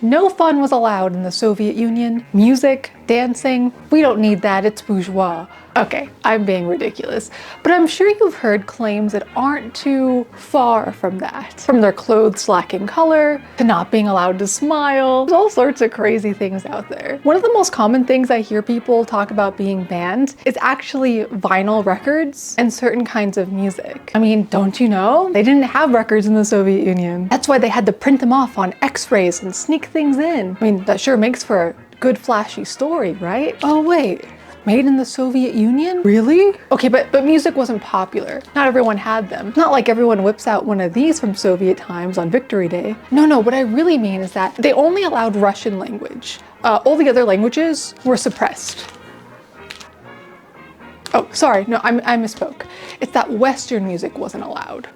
No fun was allowed in the Soviet Union. Music, dancing, we don't need that, it's bourgeois. Okay, I'm being ridiculous, but I'm sure you've heard claims that aren't too far from that. From their clothes lacking color, to not being allowed to smile, there's all sorts of crazy things out there. One of the most common things I hear people talk about being banned is actually vinyl records and certain kinds of music. I mean, don't you know? They didn't have records in the Soviet Union. That's why they had to print them off on X-rays and sneak things in. I mean, that sure makes for a good flashy story, right? Oh wait. Made in the Soviet Union? Really? Okay, but music wasn't popular. Not everyone had them. Not like everyone whips out one of these from Soviet times on Victory Day. No, what I really mean is that they only allowed Russian language. All the other languages were suppressed. Oh, sorry, no, I misspoke. It's that Western music wasn't allowed.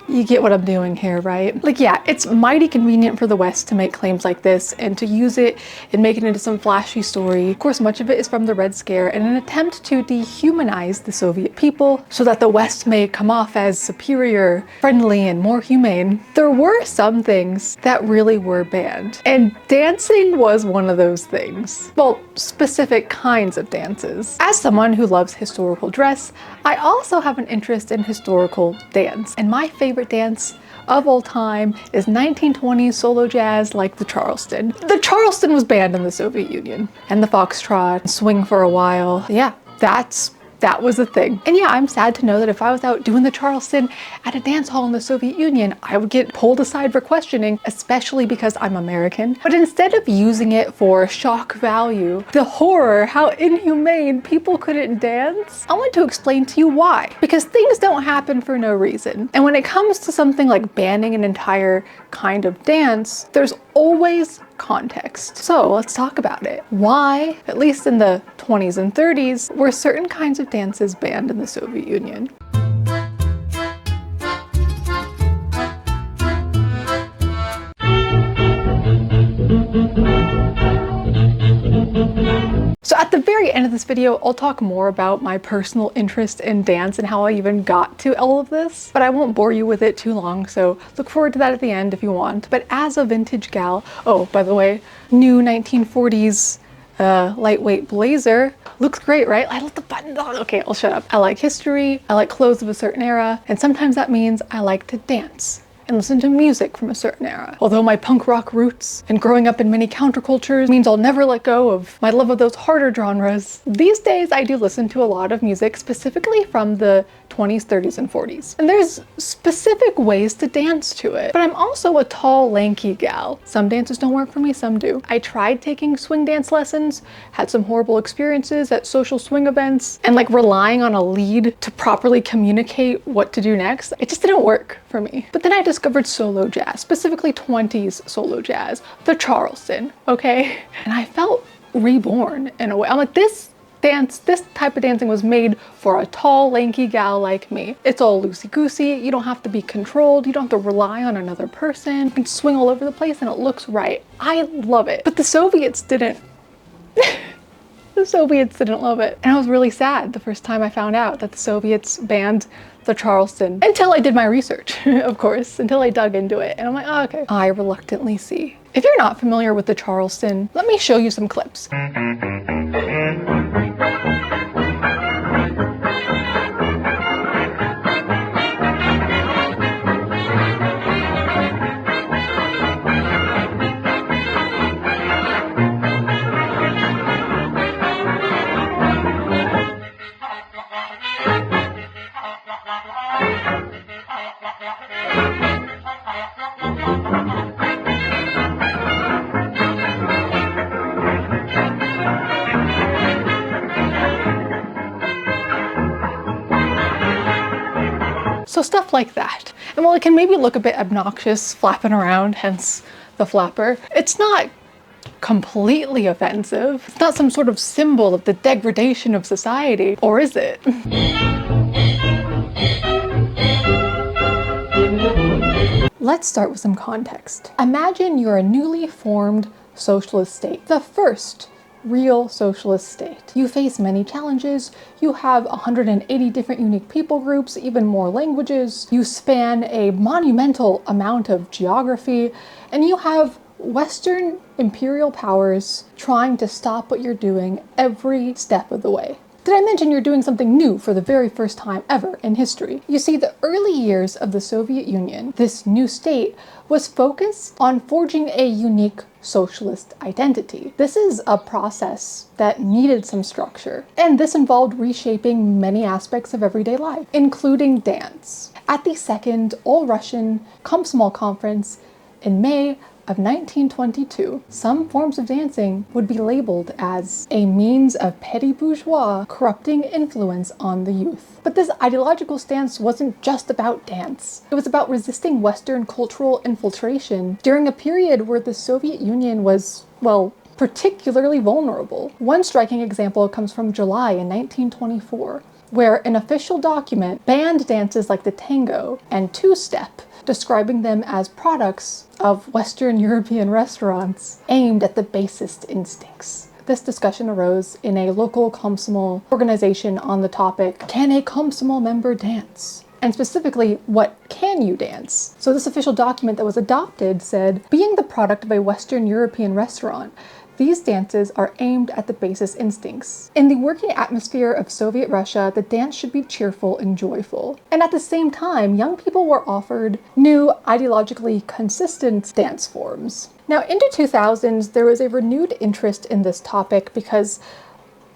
You get what I'm doing here, right? Like, yeah, it's mighty convenient for the West to make claims like this and to use it and make it into some flashy story. Of course, much of it is from the Red Scare in an attempt to dehumanize the Soviet people so that the West may come off as superior, friendly, and more humane. There were some things that really were banned, and dancing was one of those things. Well, specific kinds of dances. As someone who loves historical dress, I also have an interest in historical dance, and my favorite dance of all time is 1920s solo jazz like the Charleston. The Charleston was banned in the Soviet Union, and the foxtrot, swing for a while. Yeah, that was a thing. And yeah, I'm sad to know that if I was out doing the Charleston at a dance hall in the Soviet Union, I would get pulled aside for questioning, especially because I'm American. But instead of using it for shock value, the horror, how inhumane people couldn't dance, I want to explain to you why. Because things don't happen for no reason. And when it comes to something like banning an entire kind of dance, there's always context. So let's talk about it. Why, at least in the 20s and 30s, were certain kinds of dances banned in the Soviet Union? So at the very end of this video, I'll talk more about my personal interest in dance and how I even got to all of this, but I won't bore you with it too long, so look forward to that at the end if you want. But as a vintage gal, oh, by the way, new 1940s lightweight blazer. Looks great, right? I love the buttons on. Okay, I'll shut up. I like history, I like clothes of a certain era, and sometimes that means I like to dance and listen to music from a certain era. Although my punk rock roots and growing up in many countercultures means I'll never let go of my love of those harder genres, these days I do listen to a lot of music specifically from the 20s, 30s, and 40s. And there's specific ways to dance to it. But I'm also a tall, lanky gal. Some dances don't work for me, some do. I tried taking swing dance lessons, had some horrible experiences at social swing events, and like relying on a lead to properly communicate what to do next. It just didn't work for me. But then I discovered solo jazz, specifically 20s solo jazz, the Charleston, okay? And I felt reborn in a way. I'm like, this type of dancing was made for a tall, lanky gal like me. It's all loosey-goosey, you don't have to be controlled, you don't have to rely on another person, you can swing all over the place and it looks right. I love it. But the Soviets didn't. The Soviets didn't love it. And I was really sad the first time I found out that the Soviets banned the Charleston. Until I did my research, of course, until I dug into it. And I'm like, oh, okay. I reluctantly see. If you're not familiar with the Charleston, let me show you some clips. So stuff like that. And while it can maybe look a bit obnoxious flapping around, hence the flapper, it's not completely offensive. It's not some sort of symbol of the degradation of society, or is it? Let's start with some context. Imagine you're a newly formed socialist state, the first real socialist state. You face many challenges, you have 180 different unique people groups, even more languages, you span a monumental amount of geography, and you have Western imperial powers trying to stop what you're doing every step of the way. Did I mention you're doing something new for the very first time ever in history? You see, the early years of the Soviet Union, this new state, was focused on forging a unique socialist identity. This is a process that needed some structure, and this involved reshaping many aspects of everyday life, including dance. At the second All-Russian Komsomol Conference in May of 1922, some forms of dancing would be labeled as a means of petty bourgeois corrupting influence on the youth. But this ideological stance wasn't just about dance. It was about resisting Western cultural infiltration during a period where the Soviet Union was, well, particularly vulnerable. One striking example comes from July in 1924, where an official document banned dances like the tango and two-step, describing them as products of Western European restaurants aimed at the basest instincts. This discussion arose in a local Komsomol organization on the topic, can a Komsomol member dance? And specifically, what can you dance? So this official document that was adopted said, being the product of a Western European restaurant, these dances are aimed at the basest instincts. In the working atmosphere of Soviet Russia, the dance should be cheerful and joyful. And at the same time, young people were offered new, ideologically consistent dance forms. Now, into 2000s, there was a renewed interest in this topic because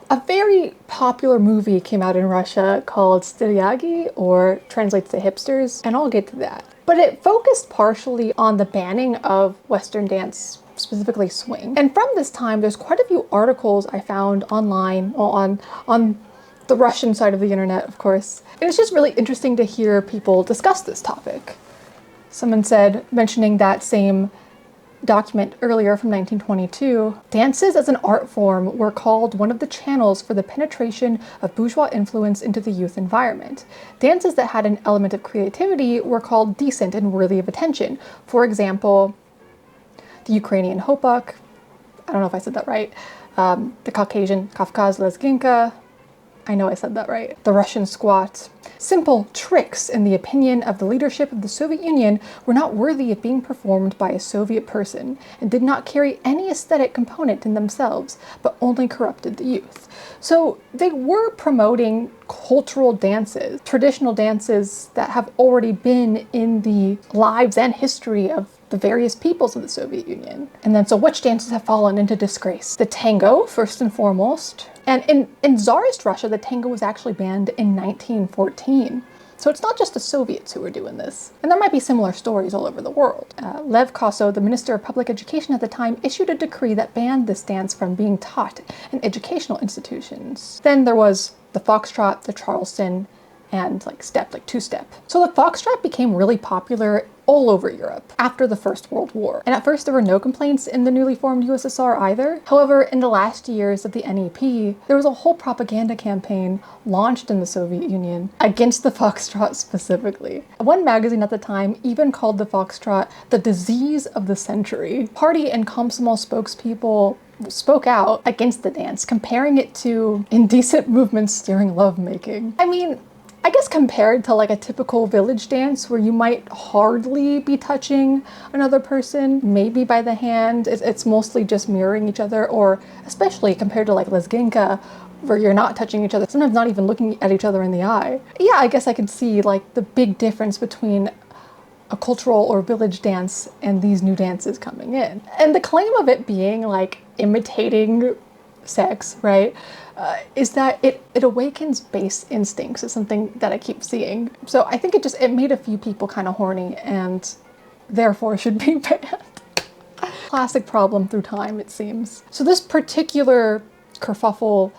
a very popular movie came out in Russia called Styliagi, or translates to Hipsters, and I'll get to that. But it focused partially on the banning of Western dance, specifically swing. And from this time, there's quite a few articles I found online, on the Russian side of the internet, of course. And it's just really interesting to hear people discuss this topic. Someone said, mentioning that same document earlier from 1922, dances as an art form were called one of the channels for the penetration of bourgeois influence into the youth environment. Dances that had an element of creativity were called decent and worthy of attention. For example, the Ukrainian hopuk, I don't know if I said that right, the Caucasian Kafkaz lezginka, I know I said that right, the Russian squat. Simple tricks, in the opinion of the leadership of the Soviet Union, were not worthy of being performed by a Soviet person and did not carry any aesthetic component in themselves, but only corrupted the youth. So they were promoting cultural dances, traditional dances that have already been in the lives and history of the various peoples of the Soviet Union. And then, so which dances have fallen into disgrace? The tango, first and foremost. And in Tsarist Russia, the tango was actually banned in 1914. So it's not just the Soviets who were doing this. And there might be similar stories all over the world. Lev Kaso, the Minister of Public Education at the time, issued a decree that banned this dance from being taught in educational institutions. Then there was the foxtrot, the Charleston, and like two-step. So the foxtrot became really popular all over Europe after the First World War. And at first there were no complaints in the newly formed USSR either. However, in the last years of the NEP, there was a whole propaganda campaign launched in the Soviet Union against the foxtrot specifically. One magazine at the time even called the foxtrot the disease of the century. Party and Komsomol spokespeople spoke out against the dance, comparing it to indecent movements during lovemaking. I mean, I guess compared to like a typical village dance where you might hardly be touching another person, maybe by the hand, it's mostly just mirroring each other, or especially compared to like lezginka, where you're not touching each other, sometimes not even looking at each other in the eye. Yeah, I guess I could see like the big difference between a cultural or village dance and these new dances coming in. And the claim of it being like imitating sex, right, is that it awakens base instincts is something that I keep seeing. So I think it made a few people kind of horny and therefore should be banned. Classic problem through time, it seems. So this particular kerfuffle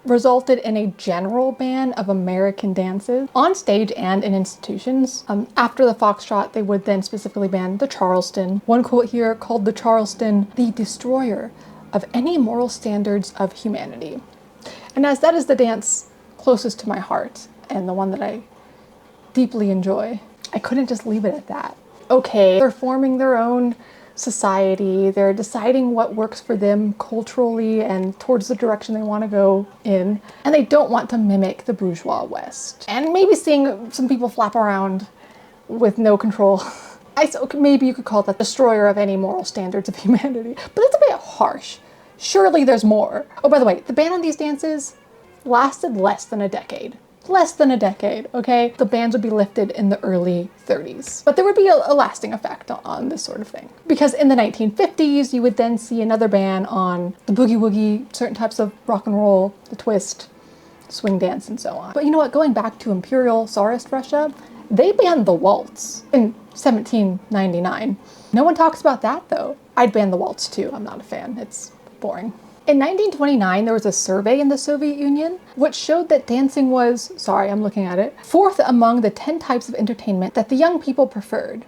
resulted in a general ban of American dances on stage and in institutions. After the foxtrot, they would then specifically ban the Charleston. One quote here called the Charleston the destroyer of any moral standards of humanity. And as that is the dance closest to my heart and the one that I deeply enjoy, I couldn't just leave it at that. Okay, they're forming their own society, they're deciding what works for them culturally and towards the direction they want to go in, and they don't want to mimic the bourgeois West. And maybe seeing some people flap around with no control. maybe you could call it the destroyer of any moral standards of humanity, but that's a bit harsh. Surely there's more. Oh, by the way, the ban on these dances lasted less than a decade. Less than a decade, okay? The bans would be lifted in the early 30s. But there would be a lasting effect on this sort of thing. Because in the 1950s, you would then see another ban on the boogie woogie, certain types of rock and roll, the twist, swing dance, and so on. But you know what? Going back to Imperial Tsarist Russia, they banned the waltz in 1799. No one talks about that, though. I'd ban the waltz, too. I'm not a fan. It's boring. In 1929, there was a survey in the Soviet Union which showed that dancing was, sorry, I'm looking at it, fourth among the 10 types of entertainment that the young people preferred.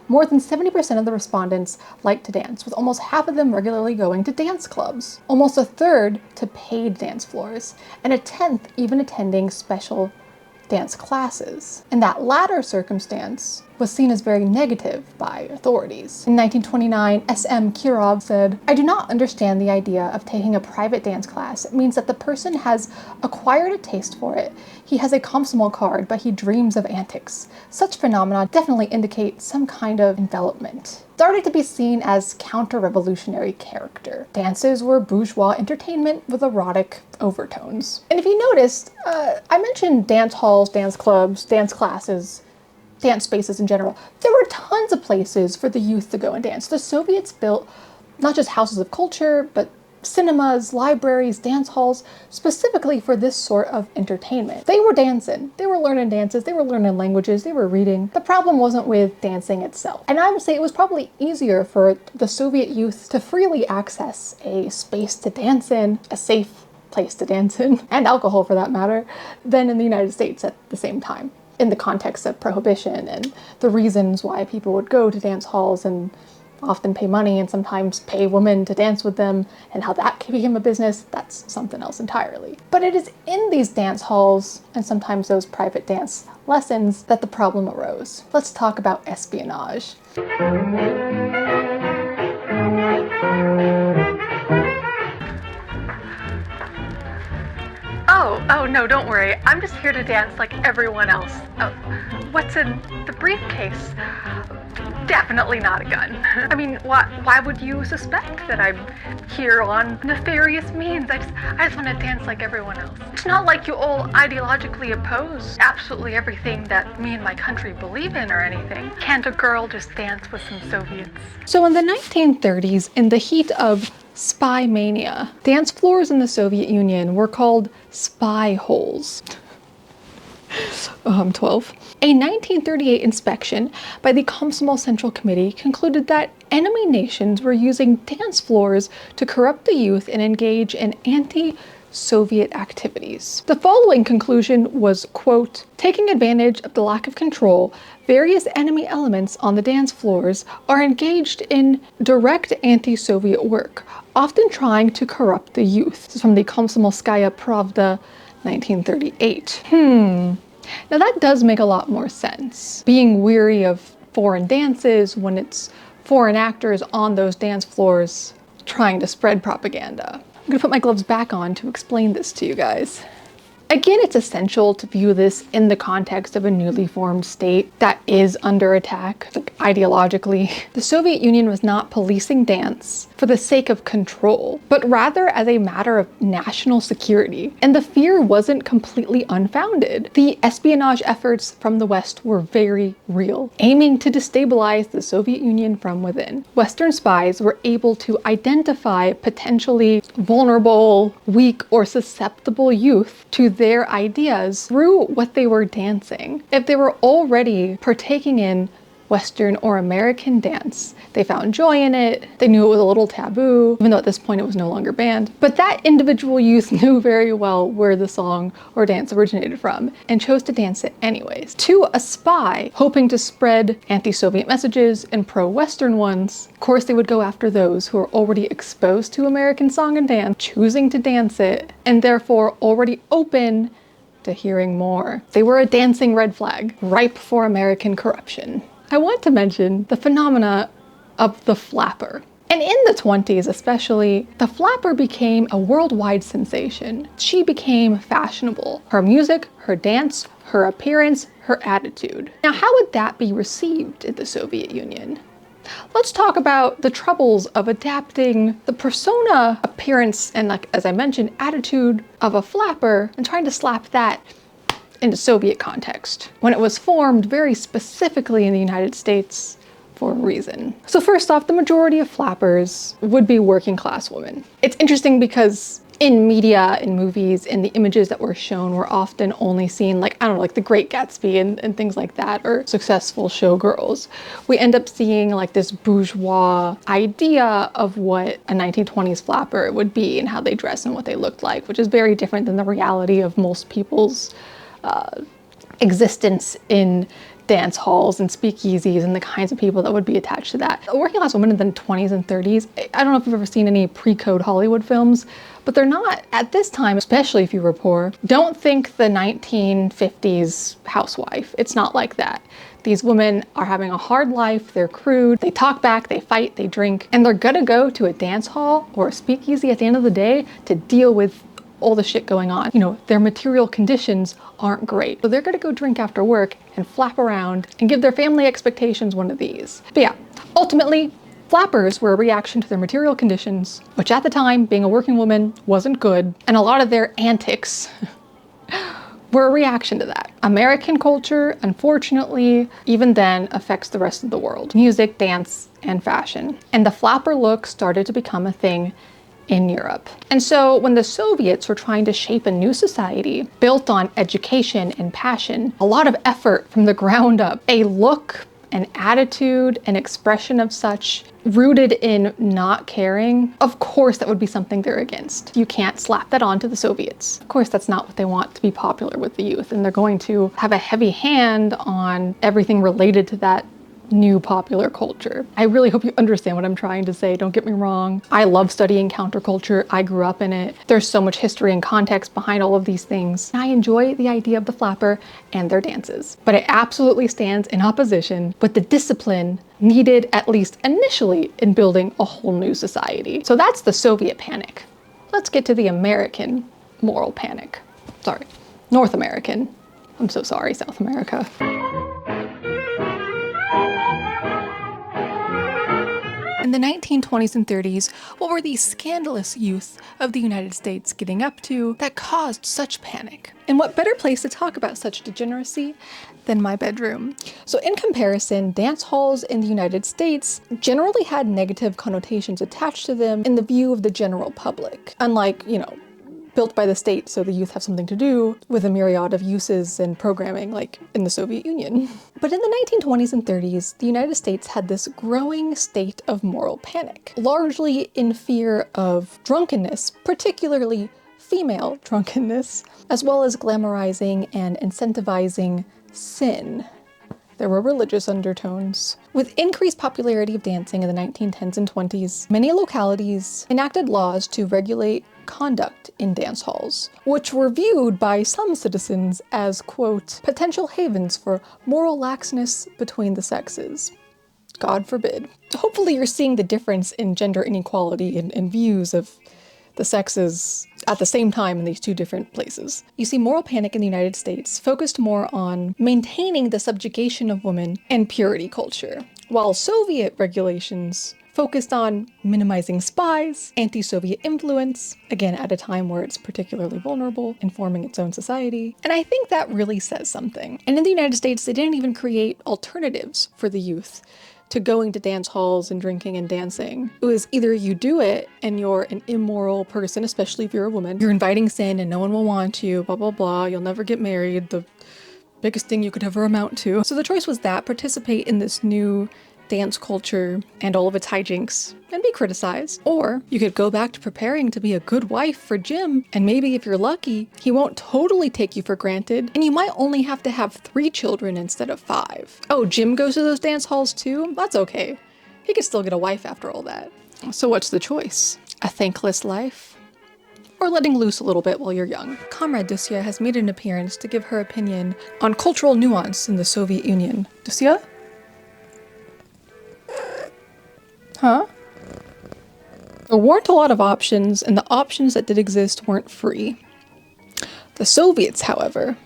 More than 70% of the respondents liked to dance, with almost half of them regularly going to dance clubs, almost a third to paid dance floors, and a tenth even attending special dance classes. And that latter circumstance was seen as very negative by authorities. In 1929, S.M. Kirov said, "I do not understand the idea of taking a private dance class. It means that the person has acquired a taste for it. He has a Komsomol card, but he dreams of antics. Such phenomena definitely indicate some kind of envelopment." Started to be seen as counter-revolutionary character. Dances were bourgeois entertainment with erotic overtones. And if you noticed, I mentioned dance halls, dance clubs, dance classes, dance spaces in general. There were tons of places for the youth to go and dance. The Soviets built not just houses of culture, but cinemas, libraries, dance halls, specifically for this sort of entertainment. They were dancing, they were learning dances, they were learning languages, they were reading. The problem wasn't with dancing itself. And I would say it was probably easier for the Soviet youth to freely access a space to dance in, a safe place to dance in, and alcohol for that matter, than in the United States at the same time, in the context of prohibition and the reasons why people would go to dance halls and often pay money and sometimes pay women to dance with them, and how that became a business, that's something else entirely. But it is in these dance halls and sometimes those private dance lessons that the problem arose. Let's talk about espionage. Oh no, don't worry. I'm just here to dance like everyone else. Oh, what's in the briefcase? Definitely not a gun. I mean, why would you suspect that I'm here on nefarious means? I just want to dance like everyone else. It's not like you all ideologically oppose absolutely everything that me and my country believe in or anything. Can't a girl just dance with some Soviets? So in the 1930s, in the heat of spy mania, dance floors in the Soviet Union were called spy holes. Oh, I'm 12. A 1938 inspection by the Komsomol Central Committee concluded that enemy nations were using dance floors to corrupt the youth and engage in anti-Soviet activities. The following conclusion was, quote, "Taking advantage of the lack of control, various enemy elements on the dance floors are engaged in direct anti-Soviet work, often trying to corrupt the youth." This is from the Komsomolskaya Pravda, 1938. Now that does make a lot more sense. Being weary of foreign dances when it's foreign actors on those dance floors trying to spread propaganda. I'm gonna put my gloves back on to explain this to you guys. Again, it's essential to view this in the context of a newly formed state that is under attack, like ideologically. The Soviet Union was not policing dance for the sake of control, but rather as a matter of national security. And the fear wasn't completely unfounded. The espionage efforts from the West were very real, aiming to destabilize the Soviet Union from within. Western spies were able to identify potentially vulnerable, weak, or susceptible youth to their ideas through what they were dancing. If they were already partaking in Western or American dance, they found joy in it, they knew it was a little taboo, even though at this point it was no longer banned. But that individual youth knew very well where the song or dance originated from and chose to dance it anyways. To a spy hoping to spread anti-Soviet messages and pro-Western ones, of course they would go after those who are already exposed to American song and dance, choosing to dance it, and therefore already open to hearing more. They were a dancing red flag, ripe for American corruption. I want to mention the phenomena of the flapper. And in the 20s especially, the flapper became a worldwide sensation. She became fashionable. Her music, her dance, her appearance, her attitude. Now, how would that be received in the Soviet Union? Let's talk about the troubles of adapting the persona, appearance, and, like, as I mentioned, attitude of a flapper and trying to slap that into Soviet context, when it was formed very specifically in the United States for a reason. So first off, the majority of flappers would be working class women. It's interesting because in media, in movies, in the images that were shown, we're often only seeing, like, I don't know, like The Great Gatsby and things like that, or successful showgirls. We end up seeing like this bourgeois idea of what a 1920s flapper would be and how they dress and what they looked like, which is very different than the reality of most people's existence in dance halls and speakeasies and the kinds of people that would be attached to that. Working class women in the 20s and 30s, I don't know if you've ever seen any pre-code Hollywood films, but they're not, at this time, especially if you were poor, don't think the 1950s housewife. It's not like that. These women are having a hard life, they're crude, they talk back, they fight, they drink, and they're gonna go to a dance hall or a speakeasy at the end of the day to deal with all the shit going on. You know, their material conditions aren't great. So they're gonna go drink after work and flap around and give their family expectations one of these. But yeah, ultimately, flappers were a reaction to their material conditions, which at the time, being a working woman, wasn't good. And a lot of their antics were a reaction to that. American culture, unfortunately, even then affects the rest of the world. Music, dance, and fashion. And the flapper look started to become a thing in Europe. And so when the Soviets were trying to shape a new society built on education and passion, a lot of effort from the ground up, a look, an attitude, an expression of such rooted in not caring, of course that would be something they're against. You can't slap that onto the Soviets. Of course that's not what they want to be popular with the youth, and they're going to have a heavy hand on everything related to that new popular culture. I really hope you understand what I'm trying to say, don't get me wrong. I love studying counterculture, I grew up in it. There's so much history and context behind all of these things. I enjoy the idea of the flapper and their dances, but it absolutely stands in opposition with the discipline needed, at least initially, in building a whole new society. So that's the Soviet panic. Let's get to the American moral panic. Sorry, North American. I'm so sorry, South America. In the 1920s and 30s, what were these scandalous youth of the United States getting up to that caused such panic? And what better place to talk about such degeneracy than my bedroom? So in comparison, dance halls in the United States generally had negative connotations attached to them in the view of the general public. Unlike, you know, built by the state so the youth have something to do with a myriad of uses and programming like in the Soviet Union. But in the 1920s and 30s, the United States had this growing state of moral panic, largely in fear of drunkenness, particularly female drunkenness, as well as glamorizing and incentivizing sin. There were religious undertones. With increased popularity of dancing in the 1910s and 20s, many localities enacted laws to regulate conduct in dance halls, which were viewed by some citizens as, quote, potential havens for moral laxness between the sexes. God forbid. Hopefully you're seeing the difference in gender inequality and views of the sexes at the same time in these two different places. You see, moral panic in the United States focused more on maintaining the subjugation of women and purity culture, while Soviet regulations focused on minimizing spies, anti-Soviet influence, again at a time where it's particularly vulnerable in forming its own society. And I think that really says something. And in the United States, they didn't even create alternatives for the youth to going to dance halls and drinking and dancing. It was either you do it and you're an immoral person, especially if you're a woman, you're inviting sin and no one will want you, blah, blah, blah, you'll never get married, the biggest thing you could ever amount to. So the choice was that, participate in this new dance culture and all of its hijinks and be criticized. Or you could go back to preparing to be a good wife for Jim, and maybe if you're lucky, he won't totally take you for granted, and you might only have to have 3 children instead of 5. Oh, Jim goes to those dance halls too? That's okay. He could still get a wife after all that. So what's the choice? A thankless life? Or letting loose a little bit while you're young? Comrade Dusya has made an appearance to give her opinion on cultural nuance in the Soviet Union. Dusya? Huh? There weren't a lot of options, and the options that did exist weren't free. The Soviets, however,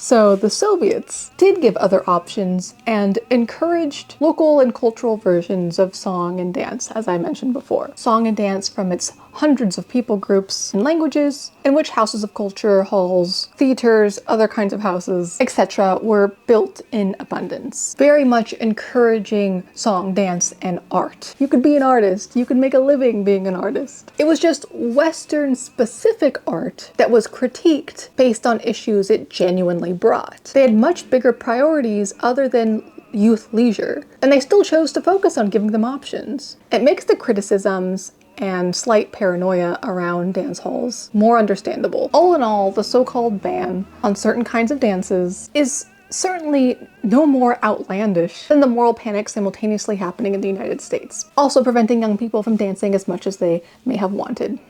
So the Soviets did give other options and encouraged local and cultural versions of song and dance, as I mentioned before. Song and dance from its hundreds of people groups and languages, in which houses of culture, halls, theaters, other kinds of houses, etc. were built in abundance. Very much encouraging song, dance, and art. You could be an artist. You could make a living being an artist. It was just Western-specific art that was critiqued based on issues it genuinely brought. They had much bigger priorities other than youth leisure, and they still chose to focus on giving them options. It makes the criticisms and slight paranoia around dance halls more understandable. All in all, the so-called ban on certain kinds of dances is certainly no more outlandish than the moral panic simultaneously happening in the United States, also preventing young people from dancing as much as they may have wanted.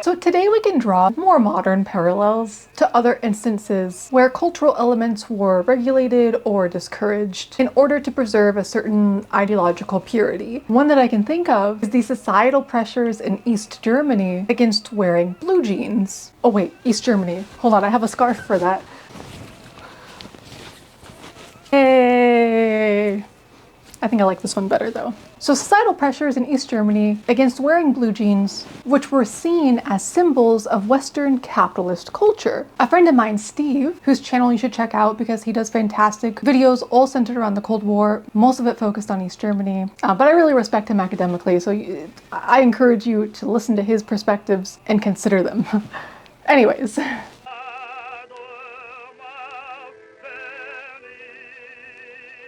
So today we can draw more modern parallels to other instances where cultural elements were regulated or discouraged in order to preserve a certain ideological purity. One that I can think of is the societal pressures in East Germany against wearing blue jeans. Oh wait, East Germany. Hold on, I have a scarf for that. Hey! I think I like this one better though. So societal pressures in East Germany against wearing blue jeans, which were seen as symbols of Western capitalist culture. A friend of mine, Steve, whose channel you should check out because he does fantastic videos all centered around the Cold War, most of it focused on East Germany, but I really respect him academically, so I encourage you to listen to his perspectives and consider them. Anyways.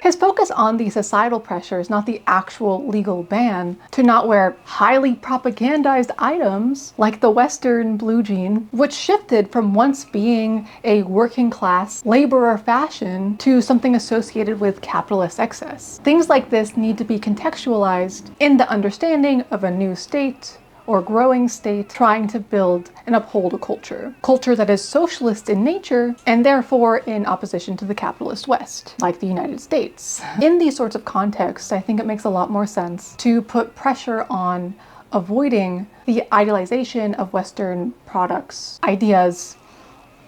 His focus on the societal pressures, not the actual legal ban, to not wear highly propagandized items like the Western blue jean, which shifted from once being a working class laborer fashion to something associated with capitalist excess. Things like this need to be contextualized in the understanding of a new state or growing state trying to build and uphold a culture that is socialist in nature and therefore in opposition to the capitalist West, like the United States. In these sorts of contexts, I think it makes a lot more sense to put pressure on avoiding the idealization of Western products, ideas,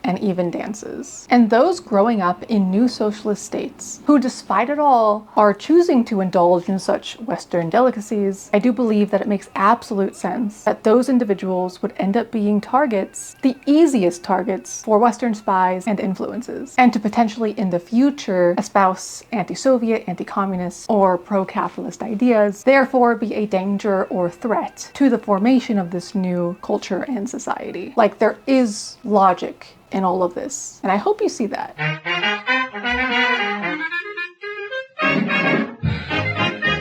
and even dances. And those growing up in new socialist states, who despite it all are choosing to indulge in such Western delicacies, I do believe that it makes absolute sense that those individuals would end up being targets, the easiest targets for Western spies and influences, and to potentially in the future espouse anti-Soviet, anti-communist, or pro-capitalist ideas, therefore be a danger or threat to the formation of this new culture and society. Like, there is logic in all of this, and I hope you see that.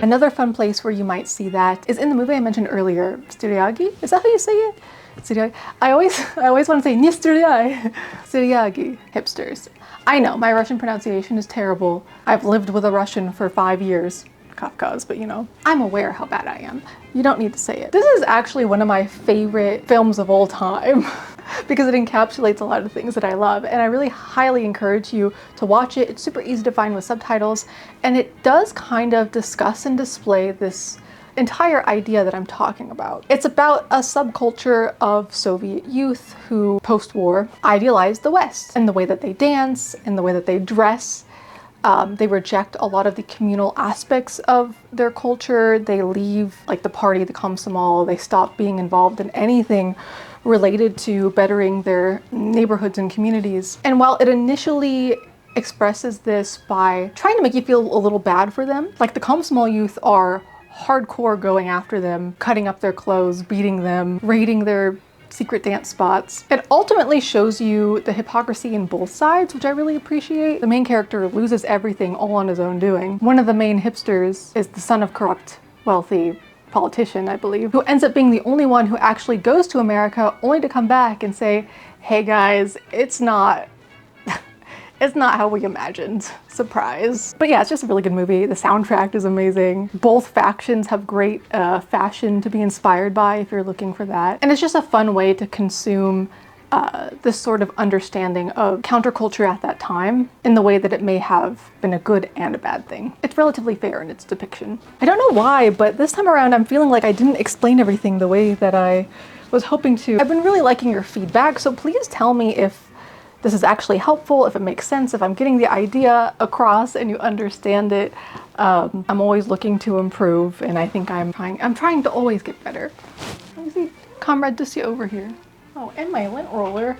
Another fun place where you might see that is in the movie I mentioned earlier, Styriagi? Is that how you say it? Styriagi. I always want to say Styriagi. Styriagi. Hipsters. I know, my Russian pronunciation is terrible. I've lived with a Russian for 5 years. Kafka's, but you know, I'm aware how bad I am. You don't need to say it. This is actually one of my favorite films of all time because it encapsulates a lot of things that I love, and I really highly encourage you to watch it. It's super easy to find with subtitles, and it does kind of discuss and display this entire idea that I'm talking about. It's about a subculture of Soviet youth who, post-war, idealize the West and the way that they dance and the way that they dress. They reject a lot of the communal aspects of their culture. They leave like the party, the komsomol. They stop being involved in anything related to bettering their neighborhoods and communities. And while it initially expresses this by trying to make you feel a little bad for them, like the komsomol youth are hardcore going after them, cutting up their clothes, beating them, raiding their secret dance spots. It ultimately shows you the hypocrisy in both sides, which I really appreciate. The main character loses everything all on his own doing. One of the main hipsters is the son of corrupt, wealthy politician, I believe, who ends up being the only one who actually goes to America only to come back and say, hey guys, it's not how we imagined. Surprise. But yeah, it's just a really good movie. The soundtrack is amazing. Both factions have great fashion to be inspired by if you're looking for that. And it's just a fun way to consume this sort of understanding of counterculture at that time in the way that it may have been a good and a bad thing. It's relatively fair in its depiction. I don't know why, but this time around I'm feeling like I didn't explain everything the way that I was hoping to. I've been really liking your feedback, so please tell me if this is actually helpful, if it makes sense, if I'm getting the idea across and you understand it. I'm always looking to improve, and I think I'm trying to always get better. Let me see Comrade Dusya over here. Oh, and my lint roller.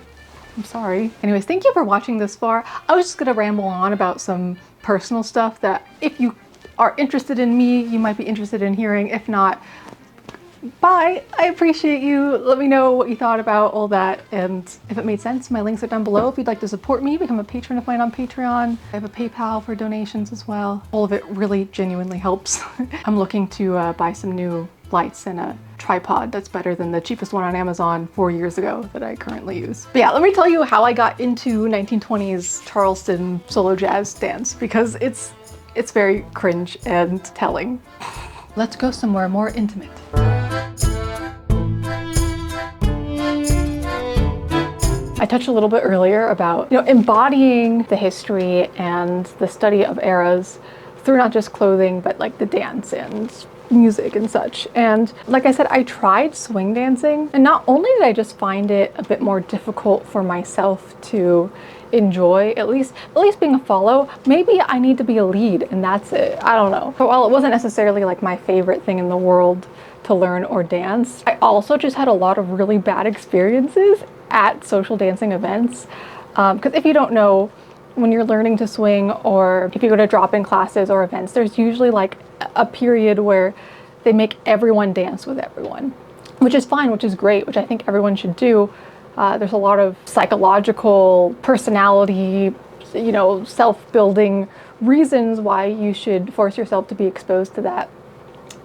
I'm sorry. Anyways, thank you for watching this far. I was just gonna ramble on about some personal stuff that if you are interested in me, you might be interested in hearing. If not, bye. I appreciate you. Let me know what you thought about all that, and if it made sense, my links are down below. If you'd like to support me, become a patron of mine on Patreon. I have a PayPal for donations as well. All of it really genuinely helps. I'm looking to buy some new lights and a tripod that's better than the cheapest one on Amazon 4 years ago that I currently use. But yeah, let me tell you how I got into 1920s Charleston solo jazz dance, because it's very cringe and telling. Let's go somewhere more intimate. I touched a little bit earlier about, embodying the history and the study of eras through not just clothing, but like the dance and music and such. And like I said, I tried swing dancing, and not only did I just find it a bit more difficult for myself to enjoy, at least being a follow, maybe I need to be a lead and that's it. I don't know. But while it wasn't necessarily like my favorite thing in the world to learn or dance, I also just had a lot of really bad experiences at social dancing events. Because if you don't know, when you're learning to swing, or if you go to drop-in classes or events, there's usually like a period where they make everyone dance with everyone, which is fine, which is great, which I think everyone should do. There's a lot of psychological, personality, self-building reasons why you should force yourself to be exposed to that.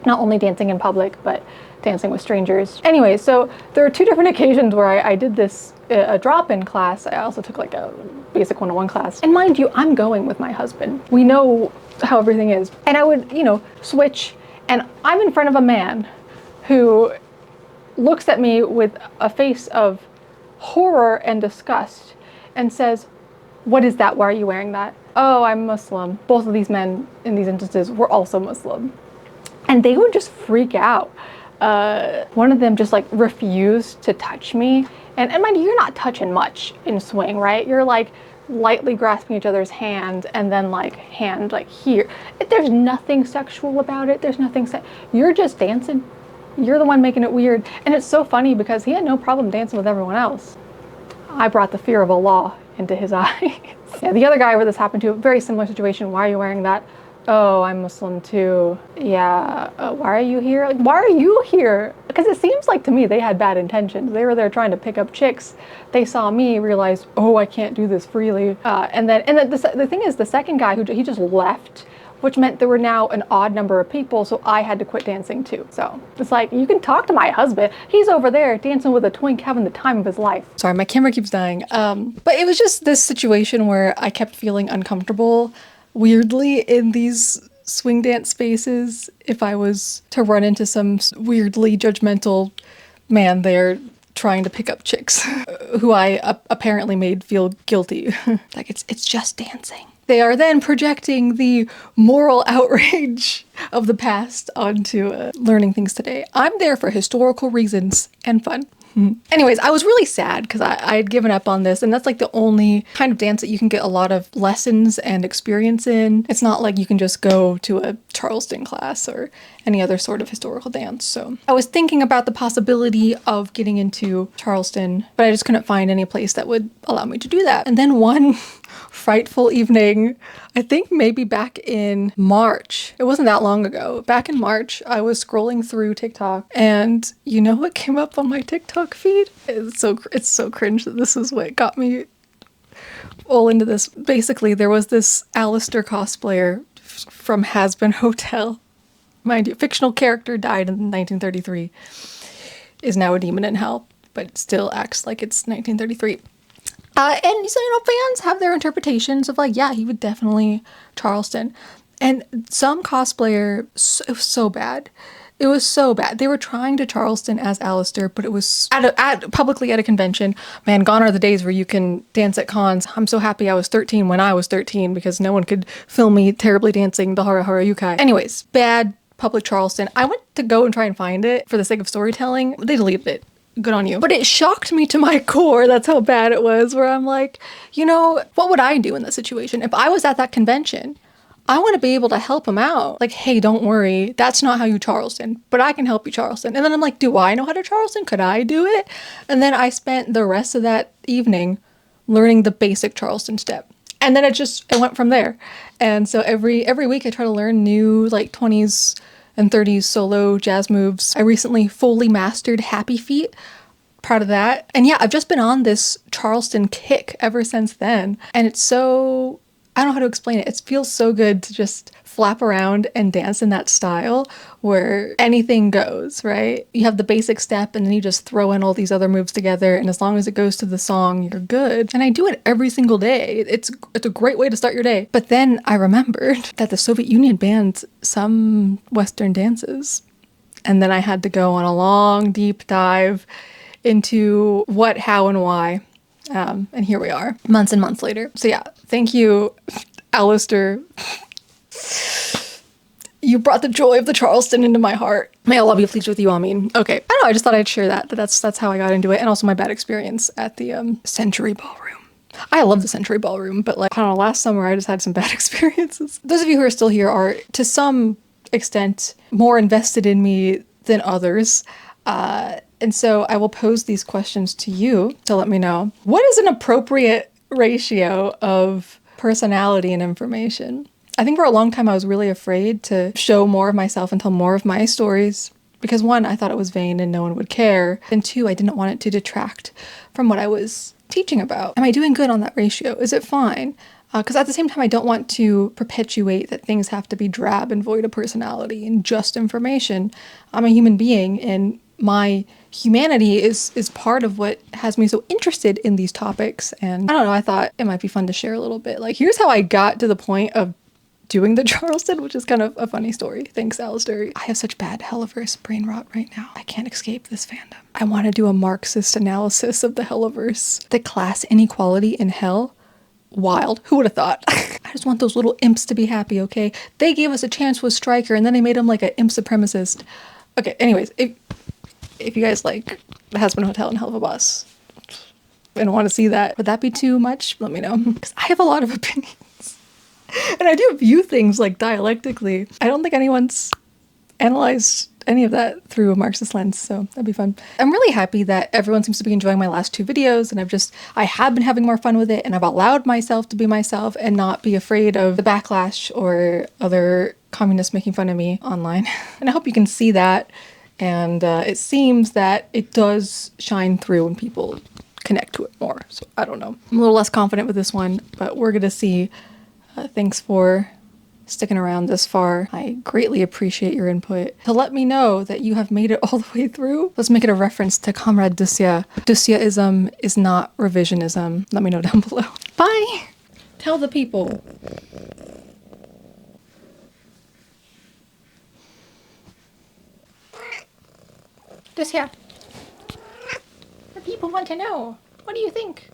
Not only dancing in public, but dancing with strangers. Anyway, so there are 2 different occasions where I did this, a drop-in class. I also took like a basic 101 class. And mind you, I'm going with my husband. We know how everything is. And I would, switch, and I'm in front of a man who looks at me with a face of horror and disgust and says, "What is that? Why are you wearing that?" "Oh, I'm Muslim." Both of these men in these instances were also Muslim. And they would just freak out. One of them just like refused to touch me. And mind you, you're not touching much in swing, right? You're like lightly grasping each other's hand, and then like hand like here. There's nothing sexual about it. There's nothing you're just dancing. You're the one making it weird. And it's so funny because he had no problem dancing with everyone else. I brought the fear of Allah into his eyes. Yeah, the other guy where this happened to, a very similar situation. "Why are you wearing that?" "Oh, I'm Muslim too." "Yeah, why are you here?" Like, why are you here? Because it seems like to me they had bad intentions. They were there trying to pick up chicks. They saw me, realized, oh, I can't do this freely. And then the thing is, the second guy, he just left, which meant there were now an odd number of people, so I had to quit dancing too. So it's like, you can talk to my husband. He's over there dancing with a twink, having the time of his life. Sorry, my camera keeps dying. But it was just this situation where I kept feeling uncomfortable weirdly in these swing dance spaces if I was to run into some weirdly judgmental man there trying to pick up chicks who I apparently made feel guilty. Like, it's just dancing. They are then projecting the moral outrage of the past onto learning things today. I'm there for historical reasons and fun. Anyways, I was really sad because I had given up on this, and that's like the only kind of dance that you can get a lot of lessons and experience in. It's not like you can just go to a Charleston class or any other sort of historical dance. So I was thinking about the possibility of getting into Charleston, but I just couldn't find any place that would allow me to do that. And then one frightful evening, I think maybe back in March, it wasn't that long ago, back in March, I was scrolling through TikTok, and you know what came up on my TikTok feed? It's so cringe that this is what got me all into this. Basically, there was this Alistair cosplayer from Has-Been Hotel. Mind you, fictional character, died in 1933, is now a demon in hell, but still acts like it's 1933. And so, fans have their interpretations of like, yeah, he would definitely Charleston. And some cosplayer, it was so bad. It was so bad. They were trying to Charleston as Alistair, but it was publicly at a convention. Man, gone are the days where you can dance at cons. I'm so happy I was 13 when I was 13 because no one could film me terribly dancing the Hara Hara Yukai. Anyways, bad public Charleston. I went to go and try and find it for the sake of storytelling. They deleted it. good on you. But it shocked me to my core, that's how bad it was, where I'm like, you know, what would I do in this situation? If I was at that convention, I want to be able to help him out. Like, hey, don't worry, that's not how you Charleston, but I can help you Charleston. And then I'm like, do I know how to Charleston? Could I do it? And then I spent the rest of that evening learning the basic Charleston step. And then it went from there. And so every week I try to learn new like 20s and 30s solo jazz moves. I recently fully mastered Happy Feet. Proud of that. And yeah, I've just been on this Charleston kick ever since then. And it's so, I don't know how to explain it. It feels so good to just flap around and dance in that style where anything goes, right? You have the basic step and then you just throw in all these other moves together, and as long as it goes to the song, you're good. And I do it every single day. It's a great way to start your day. But then I remembered that the Soviet Union banned some Western dances. And then I had to go on a long, deep dive into what, how, and why. And here we are, months and months later. So yeah, thank you, Alistair. You brought the joy of the Charleston into my heart. May Allah be pleased with you, Amin. Okay, I don't know, I just thought I'd share that's how I got into it, and also my bad experience at the Century Ballroom. I love the Century Ballroom, but like, I don't know, last summer I just had some bad experiences. Those of you who are still here are, to some extent, more invested in me than others. And so I will pose these questions to you to let me know. What is an appropriate ratio of personality and information? I think for a long time I was really afraid to show more of myself and tell more of my stories because one, I thought it was vain and no one would care. And two, I didn't want it to detract from what I was teaching about. Am I doing good on that ratio? Is it fine? Because at the same time, I don't want to perpetuate that things have to be drab and void of personality and just information. I'm a human being, and my humanity is part of what has me so interested in these topics. And I don't know, I thought it might be fun to share a little bit. Like, here's how I got to the point of doing the Charleston, which is kind of a funny story. Thanks, Alistair. I have such bad Helliverse brain rot right now. I can't escape this fandom. I want to do a Marxist analysis of the Helliverse. The class inequality in hell. Wild. Who would have thought? I just want those little imps to be happy, okay? They gave us a chance with Stryker, and then they made him like an imp supremacist. Okay, anyways, if you guys like The Husband Hotel and Hell of a Bus and want to see that, would that be too much? Let me know. Because I have a lot of opinions. And I do view things like dialectically. I don't think anyone's analyzed any of that through a Marxist lens, so that'd be fun. I'm really happy that everyone seems to be enjoying my last two videos, and I have been having more fun with it, and I've allowed myself to be myself and not be afraid of the backlash or other communists making fun of me online. And I hope you can see that, and it seems that it does shine through when people connect to it more, so I don't know. I'm a little less confident with this one, but we're gonna see. Thanks for sticking around this far. I greatly appreciate your input. To let me know that you have made it all the way through, let's make it a reference to Comrade Dusya. Dusyaism is not revisionism. Let me know down below. Bye! Tell the people. Dusya. The people want to know. What do you think?